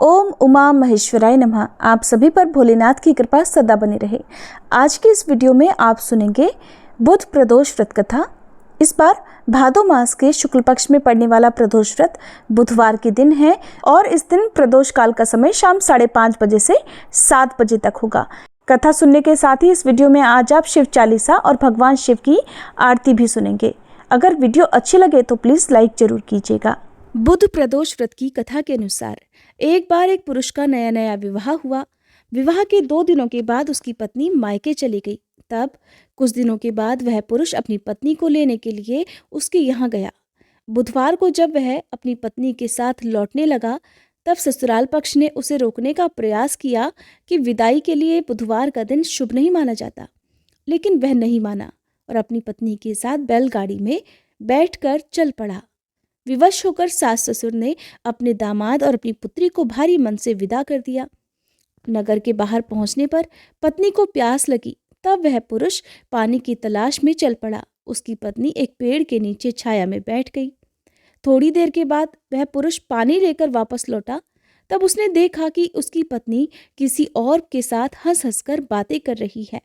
ओम उमा महेश्वराय नमः। आप सभी पर भोलेनाथ की कृपा सदा बनी रहे। आज की इस वीडियो में आप सुनेंगे बुध प्रदोष व्रत कथा। इस बार भादो मास के शुक्ल पक्ष में पड़ने वाला प्रदोष व्रत बुधवार के दिन है और इस दिन प्रदोष काल का समय शाम 5:30 बजे से 7 बजे तक होगा। कथा सुनने के साथ ही इस वीडियो में आज आप शिव चालीसा और भगवान शिव की आरती भी सुनेंगे। अगर वीडियो अच्छी लगे तो प्लीज लाइक जरूर कीजिएगा। बुध प्रदोष व्रत की कथा के अनुसार एक बार एक पुरुष का नया नया विवाह हुआ। विवाह के 2 दिनों के बाद उसकी पत्नी मायके चली गई। तब कुछ दिनों के बाद वह पुरुष अपनी पत्नी को लेने के लिए उसके यहाँ गया। बुधवार को जब वह अपनी पत्नी के साथ लौटने लगा तब ससुराल पक्ष ने उसे रोकने का प्रयास किया कि विदाई के लिए बुधवार का दिन शुभ नहीं माना जाता, लेकिन वह नहीं माना और अपनी पत्नी के साथ बैलगाड़ी में बैठकर चल पड़ा। विवश होकर सास ससुर ने अपने दामाद और अपनी पुत्री को भारी मन से विदा कर दिया। नगर के बाहर पहुंचने पर पत्नी को प्यास लगी। तब वह पुरुष पानी की तलाश में चल पड़ा। उसकी पत्नी एक पेड़ के नीचे छाया में बैठ गई। थोड़ी देर के बाद वह पुरुष पानी लेकर वापस लौटा। तब उसने देखा कि उसकी पत्नी किसी और के साथ हंस हंस कर बातें कर रही है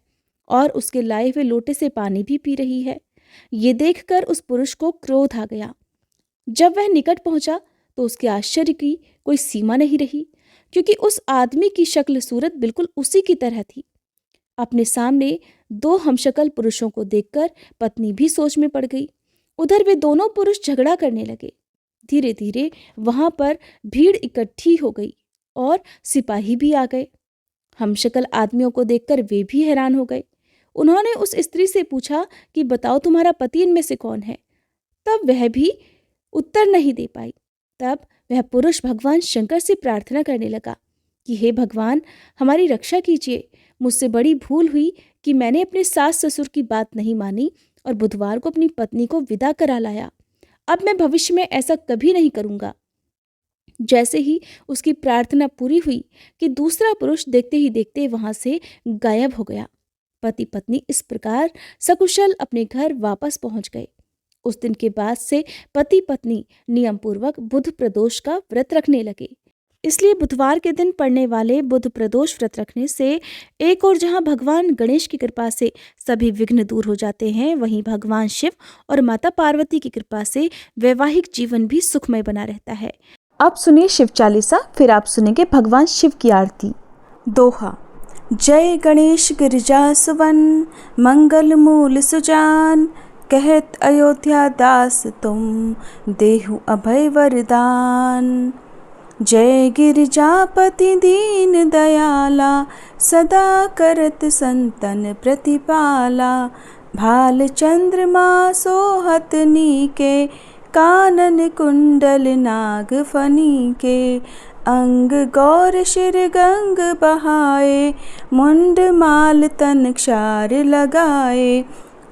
और उसके लाए हुए लोटे से पानी भी पी रही है। ये देखकर उस पुरुष को क्रोध आ गया। जब वह निकट पहुंचा तो उसके आश्चर्य की कोई सीमा नहीं रही, क्योंकि उस आदमी की शक्ल सूरत बिल्कुल उसी की तरह थी। अपने सामने 2 हमशक्ल पुरुषों को देखकर पत्नी भी सोच में पड़ गई। उधर वे दोनों पुरुष झगड़ा करने लगे। धीरे धीरे वहां पर भीड़ इकट्ठी हो गई और सिपाही भी आ गए। हमशक्ल आदमियों को देखकर वे भी हैरान हो गए। उन्होंने उस स्त्री से पूछा कि बताओ तुम्हारा पति इनमें से कौन है। तब वह भी उत्तर नहीं दे पाई। तब वह पुरुष भगवान शंकर से प्रार्थना करने लगा कि हे भगवान, हमारी रक्षा कीजिए। मुझसे बड़ी भूल हुई कि मैंने अपने सास ससुर की बात नहीं मानी और बुधवार को अपनी पत्नी को विदा करा लाया। अब मैं भविष्य में ऐसा कभी नहीं करूंगा। जैसे ही उसकी प्रार्थना पूरी हुई कि दूसरा पुरुष देखते ही देखते वहां से गायब हो गया। पति पत्नी इस प्रकार सकुशल अपने घर वापस पहुंच गए। उस दिन के बाद से पति पत्नी नियम पूर्वक बुध प्रदोष का व्रत रखने लगे। इसलिए बुधवार के दिन पड़ने वाले बुध प्रदोष व्रत रखने से एक और जहां भगवान गणेश की कृपा से सभी विघ्न दूर हो जाते हैं, वहीं भगवान शिव और माता पार्वती की कृपा से वैवाहिक जीवन भी सुखमय बना रहता है। अब सुनिए शिव चालीसा, फिर आप सुनेंगे भगवान शिव की आरती। दोहा। जय गणेश गिरिजा सुवन, मंगल मूल सुजान, कहत अयोध्या दास तुम, देहु अभय वरदान। जय गिरिजापति दीन दयाला, सदा करत संतन प्रतिपाला। भाल चंद्रमा सोहत नीके, कानन कुंडल नाग फनी के। अंग गौर शिर गंग बहाए, मुंड माल तन क्षार लगाए।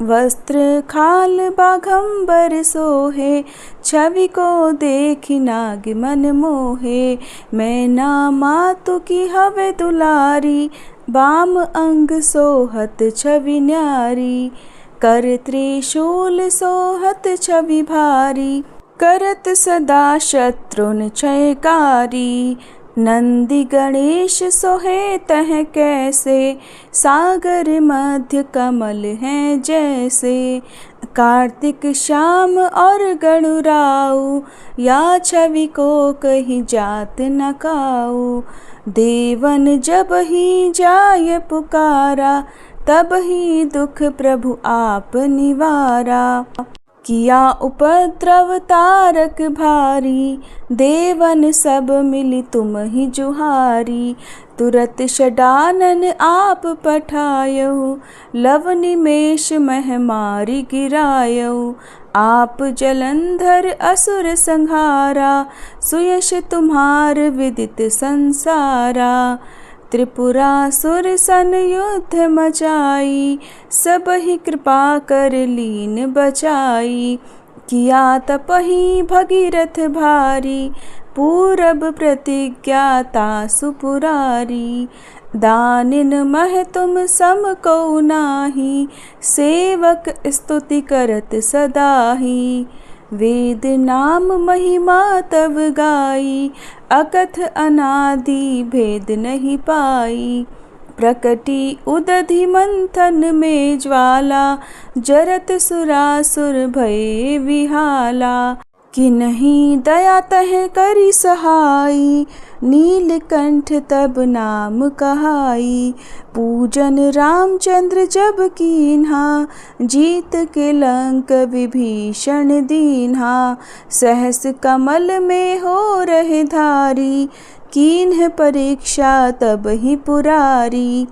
वस्त्र खाल बाघंबर सोहे, छवि को देखी नाग मन मोहे। मैना मातु की हवे दुलारी, बाम अंग सोहत छवि न्यारी। कर त्रिशूल सोहत छवि भारी, करत सदा शत्रुन क्षयकारी। नंदी गणेश सोहे तह कैसे, सागर मध्य कमल हैं जैसे। कार्तिक श्याम और गणुराऊ, या छवि को कहीं जात न काऊ। देवन जब ही जाय पुकारा, तब ही दुख प्रभु आप निवारा। किया उपद्रव तारक भारी, देवन सब मिली तुम ही जुहारी। तुरत षडानन आप पठायहु, लव निमेष मह मारी गिरायहु। आप जलंधर असुर संहारा, सुयश तुम्हार विदित संसारा। त्रिपुरासुर सन युद्ध मचाई, सब ही कृपा कर लीन बचाई। किया तपहि भगीरथ भारी, पूरब प्रतिज्ञा तासु पुरारी। दानिन मह तुम सम को नाही, सेवक स्तुति करत सदाही। वेद नाम महिमा तब गाई, अकथ अनादि भेद नहीं पाई। प्रकटी उदधि मंथन में ज्वाला, जरत सुरासुर भये विहाला। कि नहीं दया तह करी सहाई, नीलकंठ तब नाम कहाई। पूजन रामचंद्र जब कीन्हा, जीत के लंक विभीषण दीन्हा। सहस कमल में हो रहे धारी, कीन्ह परीक्षा तब ही पुरारी।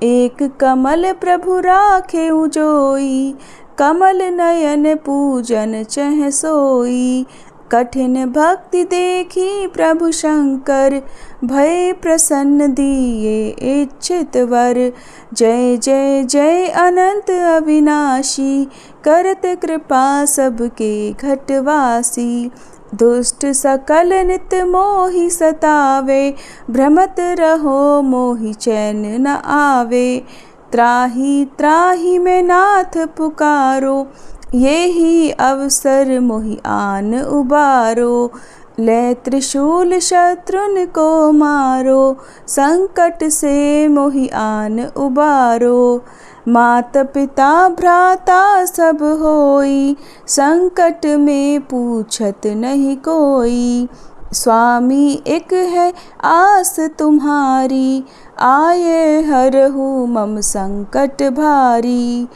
एक कमल प्रभु राखे उजोई, कमल नयन पूजन चह सोई। कठिन भक्ति देखी प्रभु शंकर, भय प्रसन्न दिए इच्छित वर। जय जय जय अनंत अविनाशी, करत कृपा सबके घटवासी। दुष्ट सकल नित मोहि सतावे, भ्रमत रहो मोहि चैन न आवे। त्राहि त्राहि में नाथ पुकारो, ये ही अवसर मोहि आन उबारो। ले त्रिशूल शत्रुन को मारो, संकट से मोहि आन उबारो। मात पिता भ्राता सब होई, संकट में पूछत नहीं कोई। स्वामी एक है आस तुम्हारी, आये हरहु मम संकट भारी।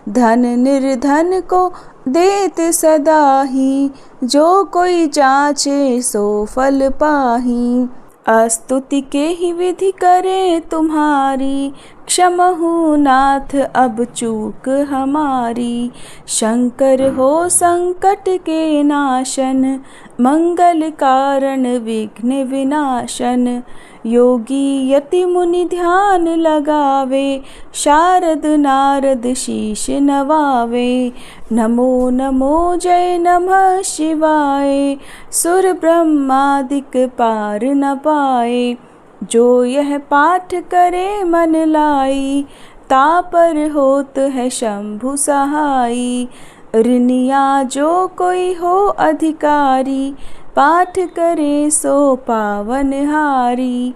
धन निर्धन को देते सदा ही, जो कोई जाचे सो फल पाही। स्तुति के ही विधि करे तुम्हारी, क्षमहु नाथ अब चूक हमारी। शंकर हो संकट के नाशन, मंगल कारण विघ्न विनाशन। योगी यति मुनि ध्यान लगावे, शारद नारद शीश नवावे। नमो नमो जय नमः शिवाय, सुर ब्रह्मादिक पार न पाए। जो यह पाठ करे मन लाई, तापर होत है शंभु सहाई। ऋनिया जो कोई हो अधिकारी, पाठ करे सो पावनहारी।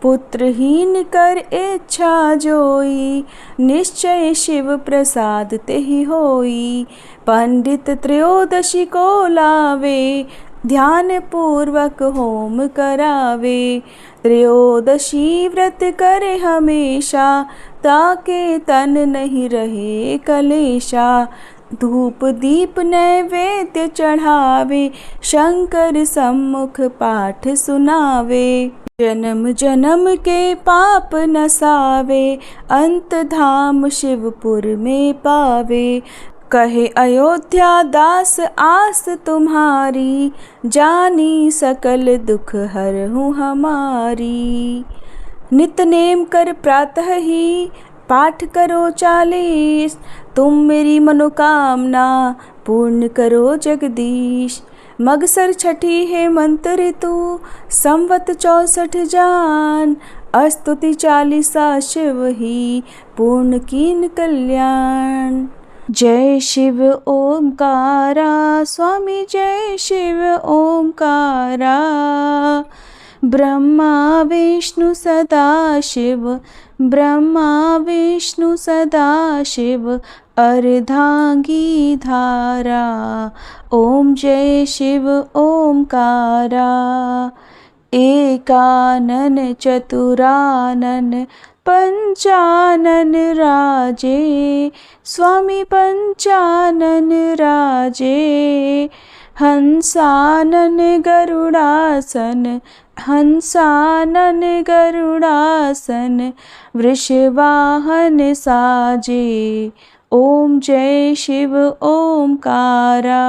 पुत्रहीन कर इच्छा जोई, निश्चय शिव प्रसाद तेहि होई। पंडित त्रयोदशी को लावे, ध्यान पूर्वक होम करावे। त्रयोदशी व्रत करे हमेशा, ताके तन नहीं रहे कलेशा। धूप दीप नैवेद्य चढ़ावे, शंकर सम्मुख पाठ सुनावे। जन्म जन्म के पाप नसावे, अंत धाम शिवपुर में पावे। कहे अयोध्या दास आस तुम्हारी, जानी सकल दुख हरहु हमारी। नित नेम कर प्रातः ही, पाठ करो 40, तुम मेरी मनोकामना पूर्ण करो जगदीश। मगसर छठी है मंत्र ऋतु, संवत 64 जान। स्तुति 40 शिव ही, पूर्ण कीन कल्याण। जय शिव ओमकारा, स्वामी जय शिव ओमकारा। ब्रह्मा विष्णु सदा शिव, ब्रह्मा विष्णु सदा शिव, अर्धांगी धारा। ओम जय शिव ओमकारा। एकानन चतुरानन पंचानन राजे, स्वामी पंचानन राजे। हंसानन गरुड़ासन, हंसानन गरुड़ासन, वृषवाहन साजे। ओम जय शिव ओमकारा।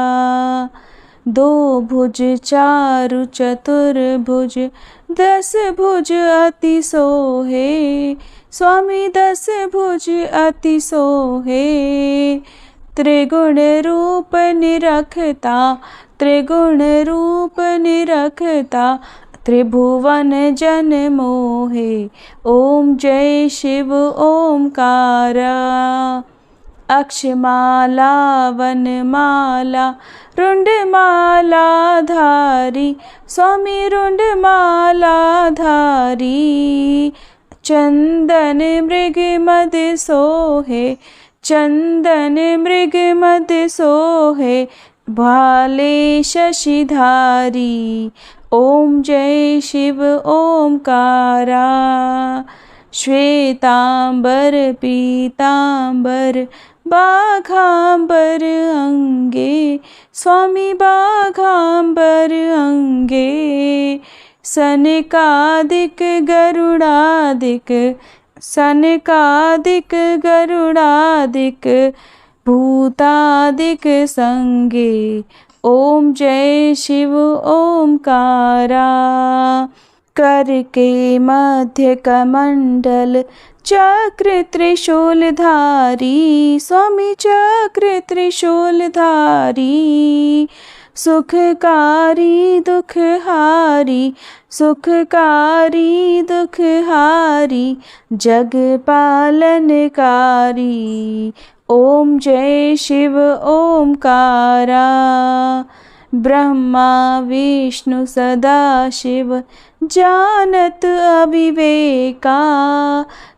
दो भुज चारु चतुर्भुज, 10 भुज अति सोहे, स्वामी 10 भुज अति सोहे। त्रिगुण रूप निरखता, त्रिगुण रूप निरखता, त्रिभुवन जन मोहे। ओम जय शिव ओमकारा। अक्षमाला वनमाला रुंडमाला धारी, स्वामी रुंडमाला धारी। चंदन मृग मद सोहे, चंदन मृग मद सोहे, भाले शशिधारी। ओम जय शिव ओमकारा। श्वेतांबर पीतांबर बाघांबर अंगे, स्वामी बाघांबर अंगे। सनकादिक गरुड़ादिक, सनकादिक गरुड़ादिक, भूतादिक संगे। ओम जय शिव ओमकारा। कर के मध्य कमंडल चक्र त्रिशूलधारी, स्वामी चक्र त्रिशूलधारी। सुखकारी दुखहारी, सुखकारी दुखहारी, जग पालनकारी। ओम जय शिव ओमकारा। ब्रह्मा विष्णु सदाशिव जानत अविवेका,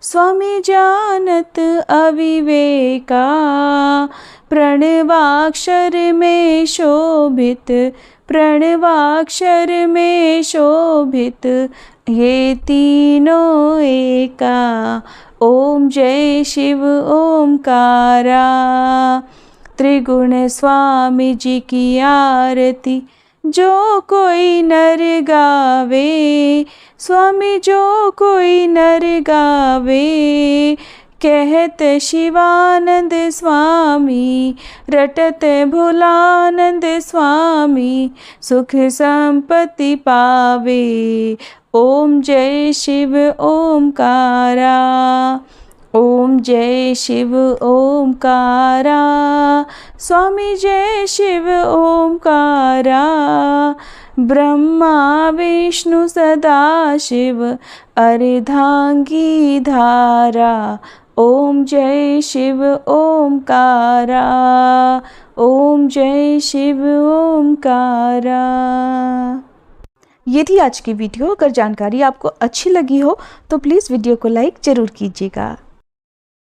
स्वामी जानत अविवेका। प्रणवाक्षर में शोभित, प्रणवाक्षर में शोभित, ये तीनों एका। ओम जय शिव ओमकारा। त्रिगुण स्वामी जी की आरती जो कोई नर गावे, स्वामी जो कोई नर गावे। कहत शिवानंद स्वामी, रटत भोलानंद स्वामी, सुख संपत्ति पावे। ओम जय शिव ओमकारा। ओम जय शिव ओमकारा। स्वामी जय शिव ओमकारा। ब्रह्मा विष्णु सदाशिव अर्धांगी धारा। ओम जय शिव ओमकारा। ओम जय शिव ओमकारा। यदि आज की वीडियो अगर जानकारी आपको अच्छी लगी हो तो प्लीज़ वीडियो को लाइक ज़रूर कीजिएगा।